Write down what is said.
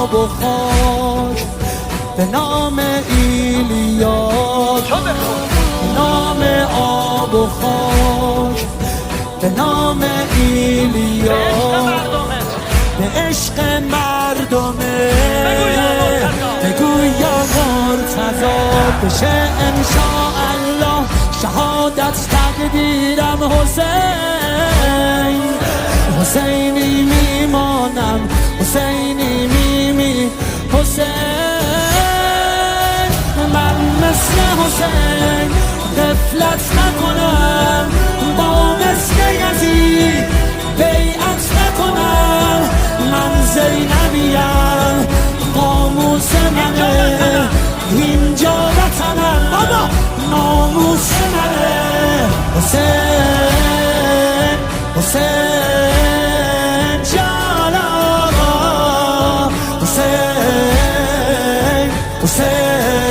آب و خاک به نام ایلیا، به نام آب و خاک به نام ایلیا، به عشق مردمه بگو یا مرتضی بشه انشاءالله شهادت تقدیرم حسین، حسینی میمانم حسینی حسین، من مثل حسین غفلت نکنم، با مثل یزید بیعت نکنم، من زینبیم قاموس منه اینجا وطنم بابا ناموس منه، حسین حسین جان آقا، حسین حسین